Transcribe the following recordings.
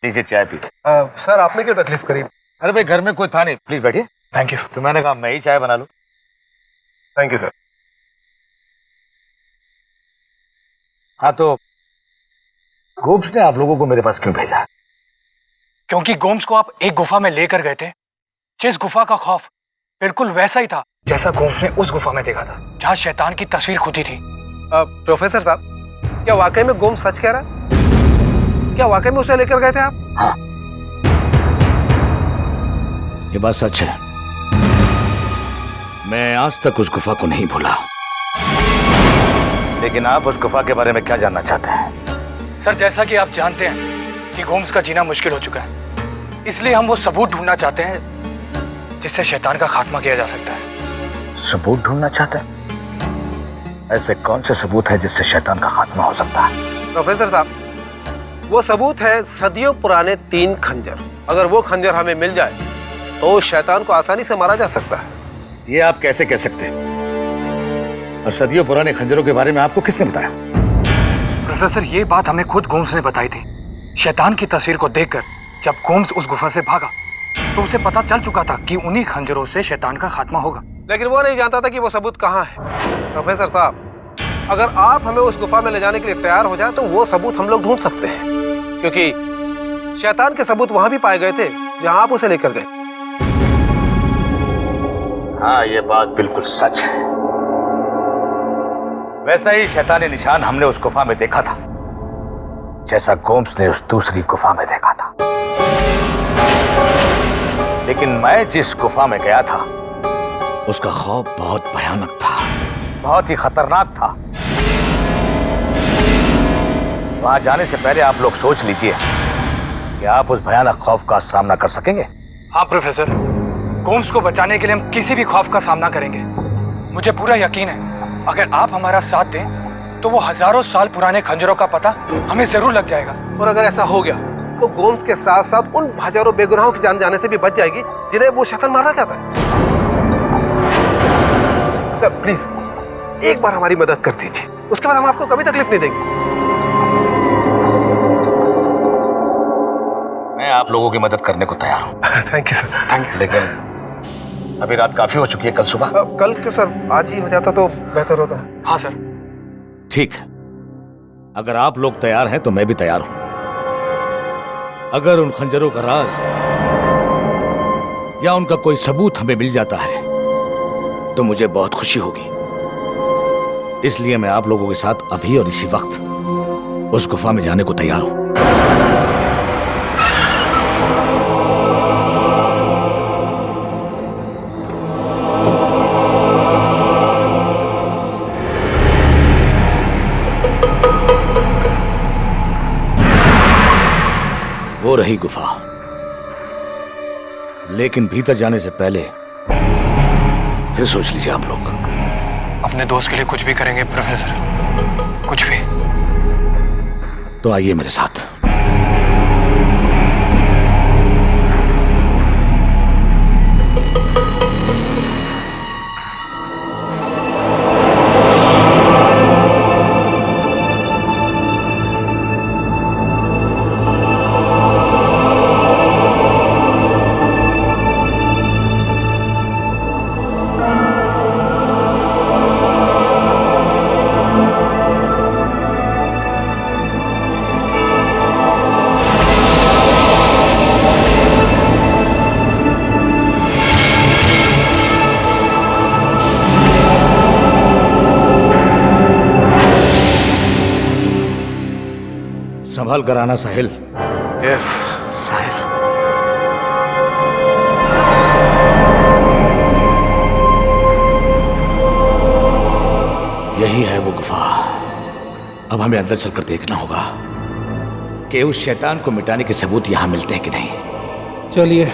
लीजिए चाय P. Sir आपने क्यों तकलीफ करी? अरे भाई घर में कोई था नहीं, प्लीज बैठिए। Thank you. तो मैंने कहा मैं ही चाय बना लूं। Thank you sir. हाँ तो गोब्स ने आप लोगों को मेरे पास क्यों भेजा? क्योंकि गोम्स को आप एक गुफा में लेकर गए थे, जिस गुफा का खौफ बिल्कुल वैसा ही था जैसा गोम्स ने उस गुफा में देखा था, जहाँ शैतान की तस्वीर खुदी थी। प्रोफेसर साहब, क्या वाकई में गोम सच कह रहा है? क्या वाकई में उसे लेकर गए थे आप? हाँ, ये बात सच है। मैं आज तक उस गुफा को नहीं भूला। लेकिन आप उस गुफा के बारे में क्या जानना चाहते हैं? सर, जैसा कि आप जानते हैं कि गोम्स का जीना मुश्किल हो चुका है, इसलिए हम वो सबूत ढूंढना चाहते हैं जिससे शैतान का खात्मा किया जा सकता है। सबूत ढूंढना चाहते हैं? ऐसे कौन से सबूत है जिससे शैतान का खात्मा हो सकता है? प्रोफेसर साहब, वो सबूत है सदियों पुराने 3 खंजर। अगर वो खंजर हमें मिल जाए तो शैतान को आसानी से मारा जा सकता है। ये आप कैसे कह सकते हैं? और सदियों पुराने खंजरों के बारे में आपको किसने बताया? प्रोफेसर, ये बात हमें खुद गोम्स ने बताई थी। शैतान की तस्वीर को देखकर जब गोम्स उस गुफा से भागा तो उसे पता चल चुका था कि उन्हीं खंजरों से शैतान का खात्मा होगा। लेकिन वो नहीं जानता था कि वो सबूत कहाँ है। प्रोफेसर साहब, अगर आप हमें उस गुफा में ले जाने के लिए तैयार हो जाए तो वो सबूत हम लोग ढूंढ सकते हैं, क्योंकि शैतान के सबूत वहां भी पाए गए थे जहां आप उसे लेकर गए। हाँ, ये बात बिल्कुल सच है। वैसा ही शैतानी निशान हमने उस गुफा में देखा था, जैसा गोम्स ने उस दूसरी गुफा में देखा था। लेकिन मैं जिस गुफा में गया था उसका खौफ बहुत भयानक था, बहुत ही खतरनाक था। वहां जाने से पहले आप लोग सोच लीजिए कि आप उस भयानक खौफ का सामना कर सकेंगे। हाँ प्रोफेसर, गोम्स को बचाने के लिए हम किसी भी खौफ का सामना करेंगे। मुझे पूरा यकीन है अगर आप हमारा साथ दें तो वो हजारों साल पुराने खंजरों का पता हमें जरूर लग जाएगा। और अगर ऐसा हो गया तो गोम्स के साथ साथ उन हजारों बेगुनाहों की जान जाने से भी बच जाएगी जिन्हें वो शैतान मारना चाहता है। सर प्लीज एक बार हमारी मदद कर दीजिए, उसके बाद हम आपको कभी तकलीफ नहीं देंगे। मैं आप लोगों की मदद करने को तैयार हूँ। Thank you sir. Thank you. लेकिन अभी रात काफी हो चुकी है, कल सुबह। कल क्यों सर, आज ही हो जाता तो बेहतर होता। हाँ सर। ठीक है, अगर आप लोग तैयार हैं तो मैं भी तैयार हूं। अगर उन खंजरों का राज या उनका कोई सबूत हमें मिल जाता है तो मुझे बहुत खुशी होगी। इसलिए मैं आप लोगों के साथ अभी और इसी वक्त उस गुफा में जाने को तैयार हूं। वो रही गुफा, लेकिन भीतर जाने से पहले फिर सोच लीजिए आप लोग। अपने दोस्त के लिए कुछ भी करेंगे प्रोफेसर, कुछ भी। तो आइए मेरे साथ। संभाल कर आना साहिल। यस साहिल। यही है वो गुफा। अब हमें अंदर चलकर देखना होगा कि उस शैतान को मिटाने के सबूत यहां मिलते हैं कि नहीं। चलिए।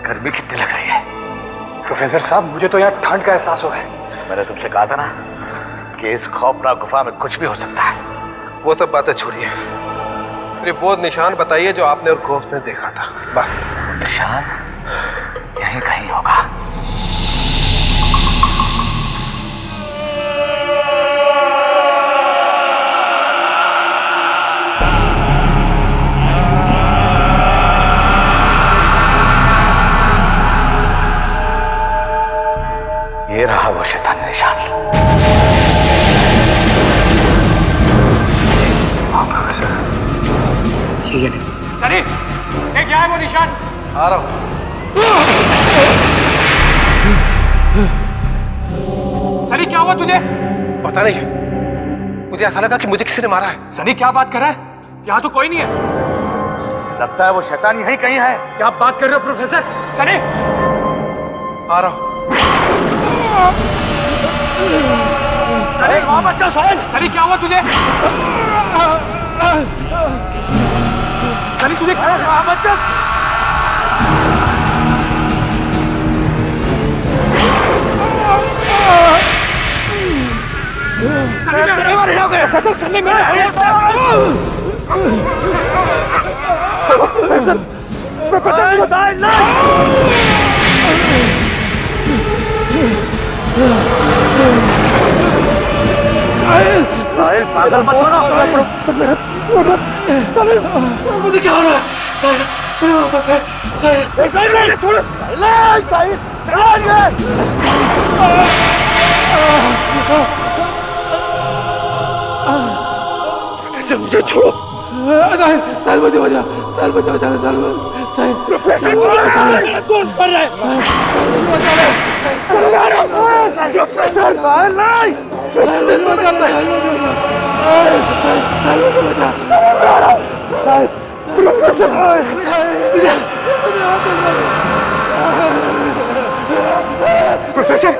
गर्मी कितनी लग रही है? प्रोफेसर साहब, मुझे तो यहाँ ठंड का एहसास हो रहा है। मैंने तुमसे कहा था ना कि इस खौफनाक गुफा में कुछ भी हो सकता है। वो सब बातें छोड़िए, सिर्फ वो निशान बताइए जो आपने और गोम्स ने देखा था, बस। निशान यहीं कहीं होगा। ये रहा वो शैतानी निशान। हाँ प्रोफेसर, ये नहीं। सनी, ये क्या है वो निशान? आ रहा हूं। सनी क्या हुआ तुझे? पता नहीं, मुझे ऐसा लगा कि मुझे किसी ने मारा है। सनी क्या बात कर रहा है? यहाँ तो कोई नहीं है। लगता है वो शैतान यहीं कहीं है। क्या आप बात कर रहे हो प्रोफेसर? सनी, आ रहा हूं। सनी वहां मत जाओ। सनी क्या हुआ तुझे? सनी तुझे क्या वहां मत जाओ। पागल मत बनो। मुझे क्या हो रहा है? मुझे छोड़ो। साल मुझे बचा, साल बचा, साल प्रोफेसर दोस्त कर रहे प्रोफेसर मेरा दोस्त कर रहे हैं। प्रोफेसर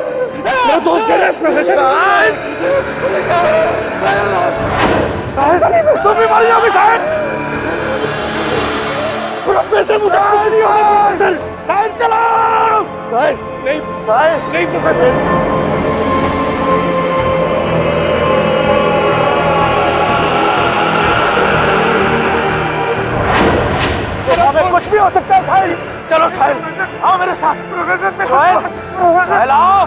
तुम भी मर जाओगे शायद। प्रोफेसर मुझे कुछ नहीं होगा। प्रोफेसर साइड चलाओ। नहीं प्रोफेसर। कुछ भी हो सकता है साहिल। चलो साहिल आओ मेरे साथ। साहिल आओ।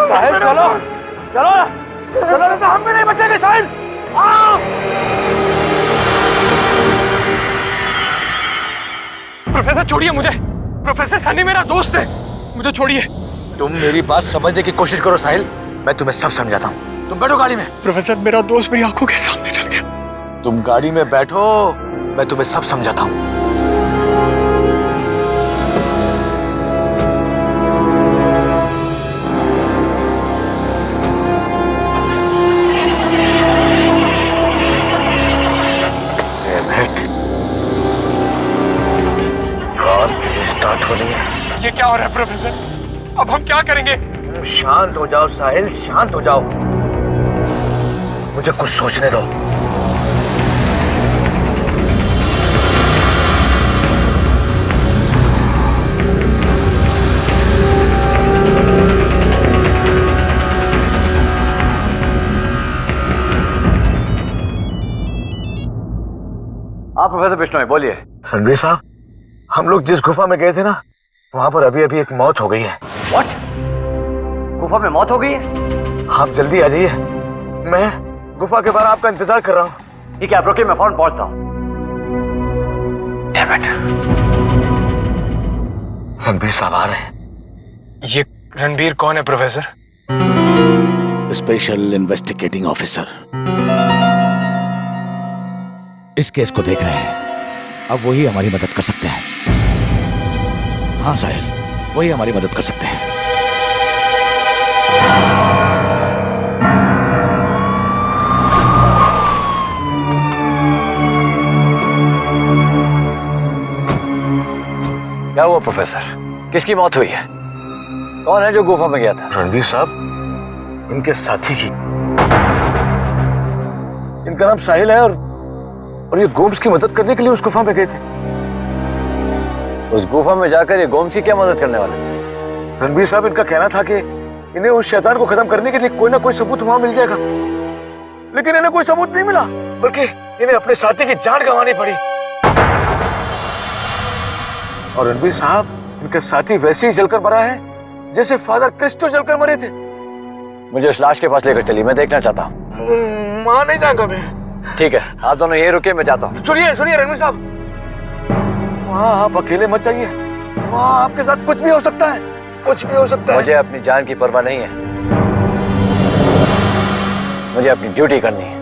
साहिल चलो चलो चलो, नहीं तो हम भी नहीं बचेंगे। साहिल आओ। प्रोफेसर छोड़िए मुझे। प्रोफेसर सनी मेरा दोस्त है, मुझे छोड़िए। तुम मेरी बात समझने की कोशिश करो साहिल, मैं तुम्हें सब समझाता हूँ। तुम बैठो गाड़ी में। प्रोफेसर मेरा दोस्त मेरी आंखों के सामने चल गया। तुम गाड़ी में बैठो, मैं तुम्हें सब समझाता हूँ। स्टार्ट हो रही है। ये क्या हो रहा है प्रोफेसर? अब हम क्या करेंगे? शांत हो जाओ साहिल, शांत हो जाओ। मुझे कुछ सोचने दो। हाँ प्रोफेसर बिश्नोई बोलिए। रणवीर साहब, हम लोग जिस गुफा में गए थे ना, वहां पर अभी अभी एक मौत हो गई है। व्हाट? गुफा में मौत हो गई है? आप जल्दी आ जाइए, मैं गुफा के बाहर आपका इंतजार कर रहा हूँ। ठीक है आप रुकिए, मैं फौरन पहुंचता हूँ। रणवीर साहब आ रहे हैं। ये रणबीर कौन है प्रोफेसर? Special investigating officer. इस केस को देख रहे हैं, अब वही हमारी मदद कर सकते हैं। हाँ साहिल, वही हमारी मदद कर सकते हैं। क्या हुआ प्रोफेसर? किसकी मौत हुई है? कौन है जो गुफा में गया था? रणवीर साहब, इनके साथी की। इनका नाम साहिल है और ये गोम्स की मदद करने के लिए उस गुफा में गए थे। उस गुफा में जाकर ये गोम्स की क्या मदद करने वाले? रणवीर साहब, इनका कहना था कि इन्हें उस शैतान को खत्म करने के लिए कोई ना कोई सबूत वहां मिल जाएगा, लेकिन इन्हें कोई सबूत नहीं मिला, बल्कि इन्हें अपने साथी की जान गंवानी पड़ी। और रणवीर साहब, इनका साथी वैसे ही जलकर मरा है जैसे फादर क्रिस्टो जलकर मरे थे। मुझे उस लाश के पास लेकर चलिए, मैं देखना चाहता हूँ। वहां नहीं जाऊंगा मैं। ठीक है आप दोनों यहीं रुके, मैं जाता हूँ। सुनिए सुनिए रणवीर साहब, वहां आप अकेले मत जाइए। वहां आपके साथ कुछ भी हो सकता है, कुछ भी हो सकता है। मुझे अपनी जान की परवाह नहीं है। मुझे अपनी ड्यूटी करनी है।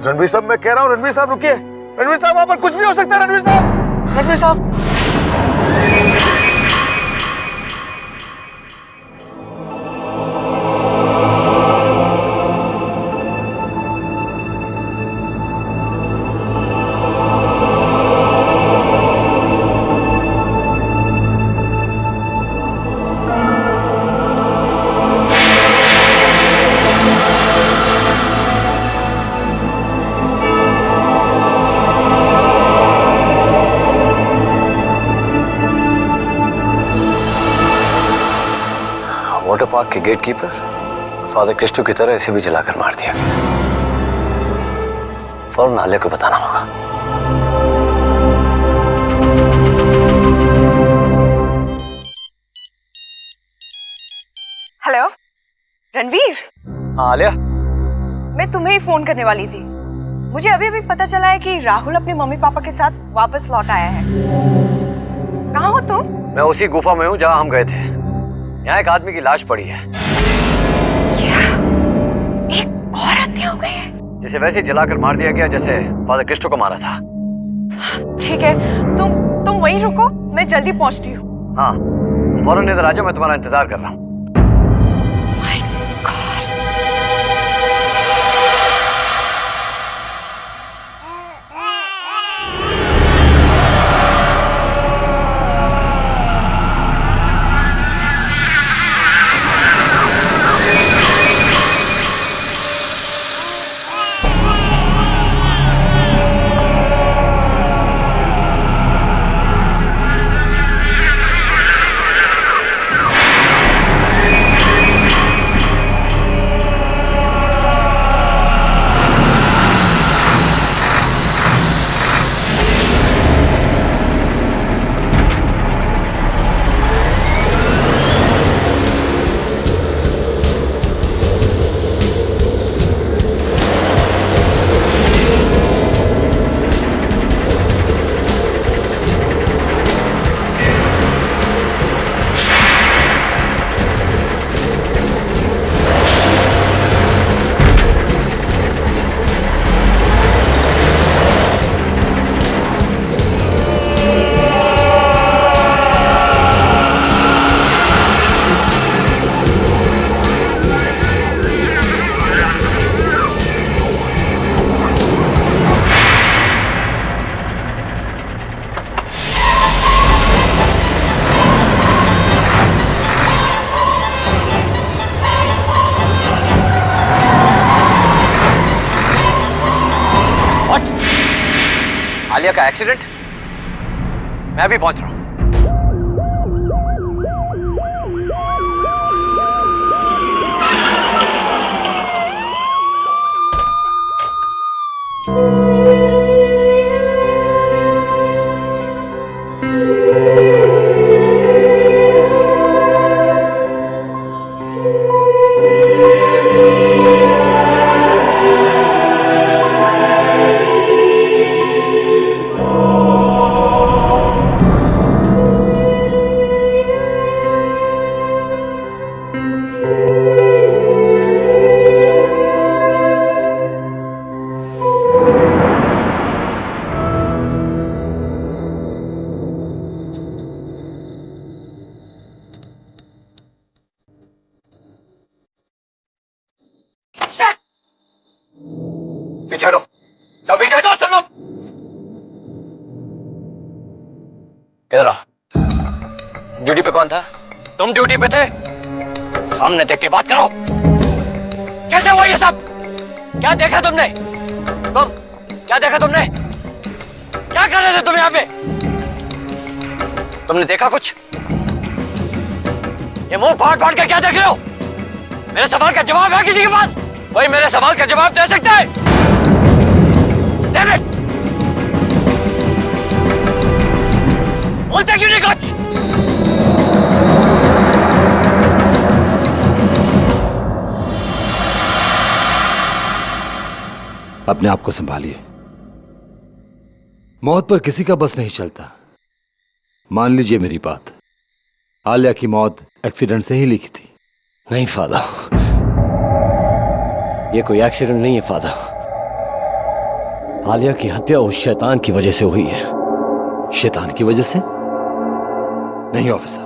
रणवीर साहब, मैं कह रहा हूँ, रणवीर साहब रुकिए। रणवीर साहब, वहां पर कुछ भी हो सकता है। रणवीर साहब, रणवीर साहब। वाटर पार्क के गेट कीपर फादर क्रिस्टो की तरह इसे भी जलाकर मार दिया गया। फौरन आलिया को बताना होगा। हेलो रणवीर, हाँ आलिया, मैं तुम्हें ही फोन करने वाली थी। मुझे अभी अभी पता चला है कि राहुल अपने मम्मी पापा के साथ वापस लौट आया है। कहाँ हो तुम? मैं उसी गुफा में हूँ जहाँ हम गए थे। यहाँ एक आदमी की लाश पड़ी है। क्या एक और हत्या हो गई है? जिसे वैसे ही जलाकर मार दिया गया जैसे फादर क्रिस्टो को मारा था। ठीक है, तुम वहीं रुको, मैं जल्दी पहुंचती हूँ। हाँ, फौरन इधर आ जाओ, मैं तुम्हारा इंतजार कर रहा हूँ। My God. आलिया का एक्सीडेंट? मैं अभी पहुंच रहा हूं। पीछे हटो, जाओ पीछे हटो, सब लोग इधर आओ। ड्यूटी पे कौन था? तुम ड्यूटी पे थे? सामने देख के बात करो। कैसे हुआ ये सब? क्या देखा तुमने? तुम क्या देखा तुमने? क्या कर रहे थे तुम यहाँ पे? तुमने देखा कुछ? ये मुंह फाड़ फाड़ के क्या देख रहे हो? मेरे सवाल का जवाब है किसी के पास? कोई मेरे सवाल का जवाब दे सकता है? बोलते क्यों नहीं कुछ? अपने आप को संभालिए। मौत पर किसी का बस नहीं चलता। मान लीजिए मेरी बात, आलिया की मौत एक्सीडेंट से ही लिखी थी। नहीं फादर, ये कोई एक्सीडेंट नहीं है फादर। आलिया की हत्या उस शैतान की वजह से हुई है। शैतान की वजह से? नहीं ऑफिसर,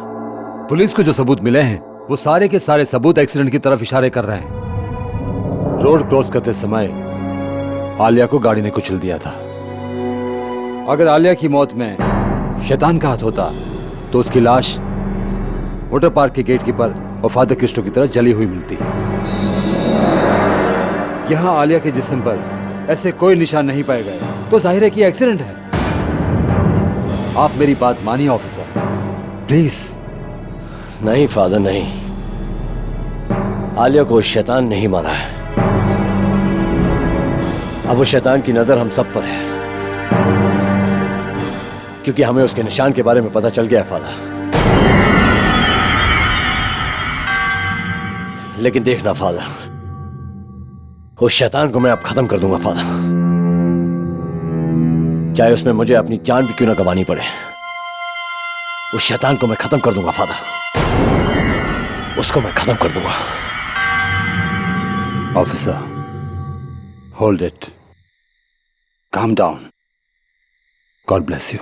पुलिस को जो सबूत मिले हैं वो सारे के सारे सबूत एक्सीडेंट की तरफ इशारे कर रहे हैं। रोड क्रॉस करते समय आलिया को गाड़ी ने कुचल दिया था। अगर आलिया की मौत में शैतान का हाथ होता तो उसकी लाश वाटर पार्क के गेट कीपर और फादर क्रिस्टो की तरह जली हुई मिलती। यहां आलिया के जिस्म पर ऐसे कोई निशान नहीं पाए गए तो जाहिर है कि एक्सीडेंट है। आप मेरी बात मानिए ऑफिसर, प्लीज। नहीं फादर नहीं, आलिया को शैतान नहीं मारा है। अब उस शैतान की नजर हम सब पर है, क्योंकि हमें उसके निशान के बारे में पता चल गया है फादर। लेकिन देखना फादर, उस शैतान को मैं अब खत्म कर दूंगा फादर, चाहे उसमें मुझे अपनी जान भी क्यों ना गंवानी पड़े। उस शैतान को मैं खत्म कर दूंगा फादर, उसको मैं खत्म कर दूंगा। Officer, hold it, calm down, God bless you.